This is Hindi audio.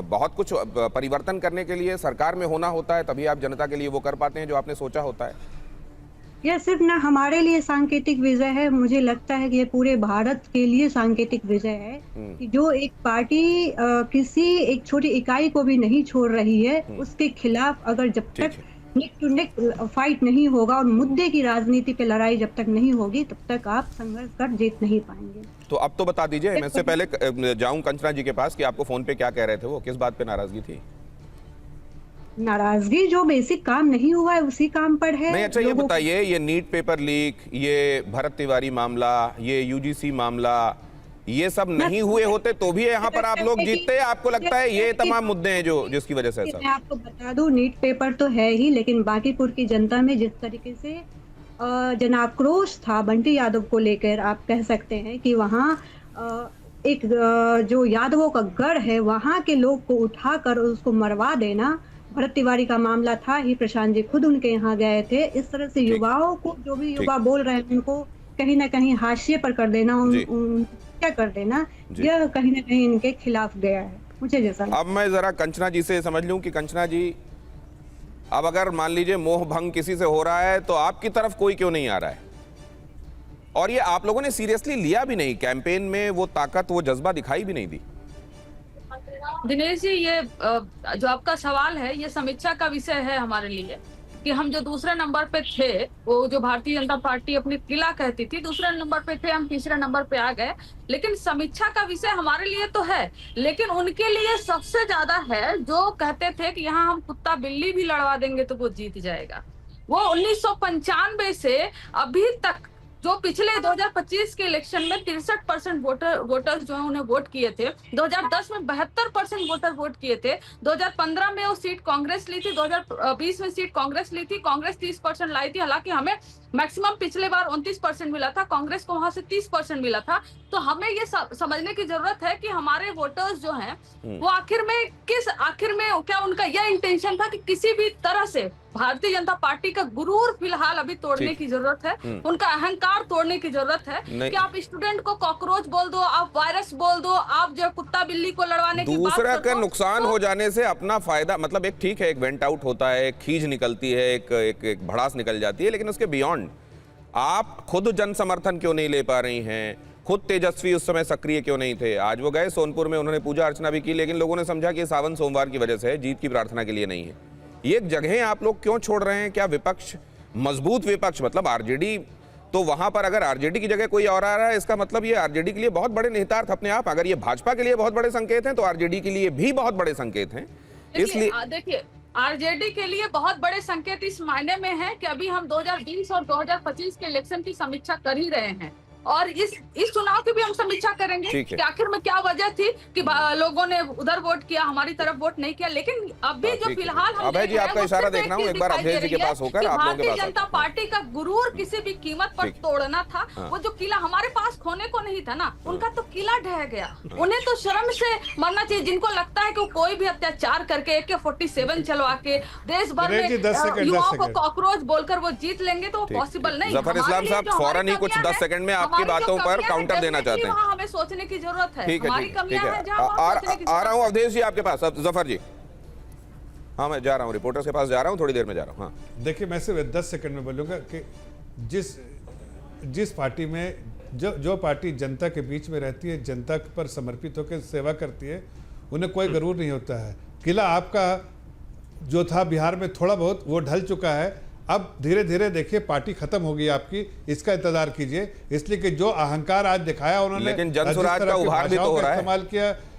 बहुत कुछ परिवर्तन करने के लिए सरकार में होना होता है, तभी आप जनता के लिए वो कर पाते हैं जो आपने सोचा होता है। यह सिर्फ ना हमारे लिए सांकेतिक विजय है, मुझे लगता है कि ये पूरे भारत के लिए सांकेतिक विजय है कि जो एक पार्टी किसी एक छोटी इकाई को भी नहीं छोड़ रही है, उसके खिलाफ अगर जब ठीक तक है। नेक टू नेक फाइट नहीं होगा और मुद्दे की राजनीति पे लड़ाई जब तक नहीं होगी, तब तक आप संघर्ष कर जीत नहीं पाएंगे। तो अब तो बता दीजिए, मैं इससे पहले जाऊं कंचना जी के पास कि आपको फोन पे क्या कह रहे थे, वो किस बात पे नाराजगी थी? नाराजगी जो बेसिक काम नहीं हुआ है उसी काम पर है। नहीं, अच्छा ये बताइए, ये नीट पेपर लीक, ये भरत तिवारी मामला, ये यूजीसी मामला, ये सब नहीं हुए होते तो भी यहाँ पर आप लोग जीतते? आपको लगता है ये तमाम मुद्दे हैं जो जिसकी वजह से ऐसा? मैं आपको बता दूं, नीट पेपर तो है ही, लेकिन बांकीपुर की जनता में जिस तरीके से जन आक्रोश था बंटी यादव को लेकर, आप कह सकते हैं कि वहाँ एक जो यादवों का गढ़ है, वहाँ के लोग को उठाकर उसको मरवा देना। भरत तिवारी का मामला था ही, प्रशांत जी खुद उनके यहाँ गए थे। इस तरह से युवाओं को, जो भी युवा बोल रहे हैं, उनको कहीं ना कहीं हाशिए पर कर देना, क्या कर देना, यह कहीं ना कहीं इनके खिलाफ गया है, मुझे जैसा। अब मैं जरा कंचना जी से समझ लूं कि कंचना जी, अब अगर मान लीजिए मोह भंग किसी से हो रहा है तो आपकी तरफ कोई क्यों नहीं आ रहा है? और ये आप लोगों ने सीरियसली लिया भी नहीं, कैंपेन में वो ताकत, वो जज्बा दिखाई भी नहीं दी। दिनेश जी, ये जो आपका सवाल है, ये समीक्षा का विषय है हमारे लिए कि हम जो दूसरे नंबर पे थे, वो जो भारतीय जनता पार्टी अपनी किला कहती थी, दूसरे नंबर पे थे, हम तीसरे नंबर पे आ गए। लेकिन समीक्षा का विषय हमारे लिए तो है, लेकिन उनके लिए सबसे ज्यादा है जो कहते थे कि यहाँ हम कुत्ता बिल्ली भी लड़वा देंगे तो वो जीत जाएगा। वो 1995 से अभी तक, जो पिछले 2025 के इलेक्शन में 63% वोटर्स जो है उन्हें वोट किए थे, 2010 में 72% वोटर वोट किए थे, 2015 में वो सीट कांग्रेस ली थी, 2020 में सीट कांग्रेस ली थी, कांग्रेस 30% लाई थी। हालांकि हमें मैक्सिमम पिछले बार 29% मिला था, कांग्रेस को वहां से 30% मिला था। तो हमें ये समझने की जरूरत है कि हमारे वोटर्स जो हैं वो आखिर में क्या उनका यह इंटेंशन था कि किसी भी तरह से भारतीय जनता पार्टी का गुरूर फिलहाल अभी तोड़ने की जरूरत है, उनका अहंकार तोड़ने की जरूरत है कि आप स्टूडेंट को कॉकरोच बोल दो, आप वायरस बोल दो, आप जो कुत्ता बिल्ली को लड़वाने की बात दूसरा कर का दो, नुकसान हो जाने से अपना फायदा, मतलब एक ठीक है, एक वेंट आउट होता है, एक खींच निकलती है, एक भड़ास निकल जाती है, लेकिन उसके बियॉन्ड आप खुद जन समर्थन क्यों नहीं ले पा रही हैं? खुद तेजस्वी उस समय सक्रिय क्यों नहीं थे? आज वो गए सोनपुर में, उन्होंने पूजा अर्चना भी की, लेकिन लोगों ने समझा कि सावन सोमवार की वजह से है, जीत की प्रार्थना के लिए नहीं है। ये जगह आप लोग क्यों छोड़ रहे हैं? क्या विपक्ष, मजबूत विपक्ष, मतलब आरजेडी, तो वहां पर अगर आरजेडी की जगह कोई और आ रहा है, इसका मतलब ये आरजेडी के लिए बहुत बड़े निहितार्थ अपने आप, अगर ये भाजपा के लिए बहुत बड़े संकेत हैं तो आरजेडी के लिए भी बहुत बड़े संकेत हैं। इसलिए देखिए, आरजेडी के लिए बहुत बड़े संकेत इस मायने में है कि अभी हम 2020 और 2025 के इलेक्शन की समीक्षा कर ही रहे हैं, और इस चुनाव की भी हम समीक्षा करेंगे कि आखिर में क्या वजह थी कि लोगों ने उधर वोट किया, हमारी तरफ वोट नहीं किया। लेकिन अभी जो फिलहाल हम अभय जी, आपका इशारा देखना हूं, एक बार अभय जी के पास होकर आप लोगों के पास। भारतीय जनता पार्टी का गुरूर किसी भी कीमत पर तोड़ना था। वो जो किला हमारे पास खोने को नहीं था ना, उनका तो किला ढह गया। उन्हें तो शर्म से मरना चाहिए, जिनको लगता है कि कोई भी अत्याचार करके AK-47 चलवा के देश भर में युवाओं को कॉकरोच बोलकर वो जीत लेंगे, तो वो पॉसिबल नहीं। जफर इस्लाम साहब, फौरन ही कुछ 10 सेकंड में आपकी बातों पर काउंटर देना चाहते हैं। हमें सोचने की जरूरत है, ठीक है, हमारी कमियां हैं जहां आ रहा हूं अवधेश जी आपके पास। अब जफर जी, हाँ मैं जा रहा हूं, रिपोर्टर्स के पास जा रहा हूं, थोड़ी देर में जा रहा हूं। हाँ देखिए, मैं सिर्फ 10 सेकंड में बोलूंगा कि जिस पार्टी में जो पार्टी जनता के बीच में रहती है, जनता पर समर्पित होकर सेवा करती है, उन्हें कोई गरूर नहीं होता है। किला आपका जो था बिहार में थोड़ा बहुत, वो ढल चुका है। अब धीरे धीरे देखिए पार्टी खत्म होगी आपकी, इसका इंतजार कीजिए। इसलिए कि जो अहंकार आज दिखाया उन्होंने, लेकिन जनसुराज का उभार भी तो हो रहा है। इस्तेमाल किया,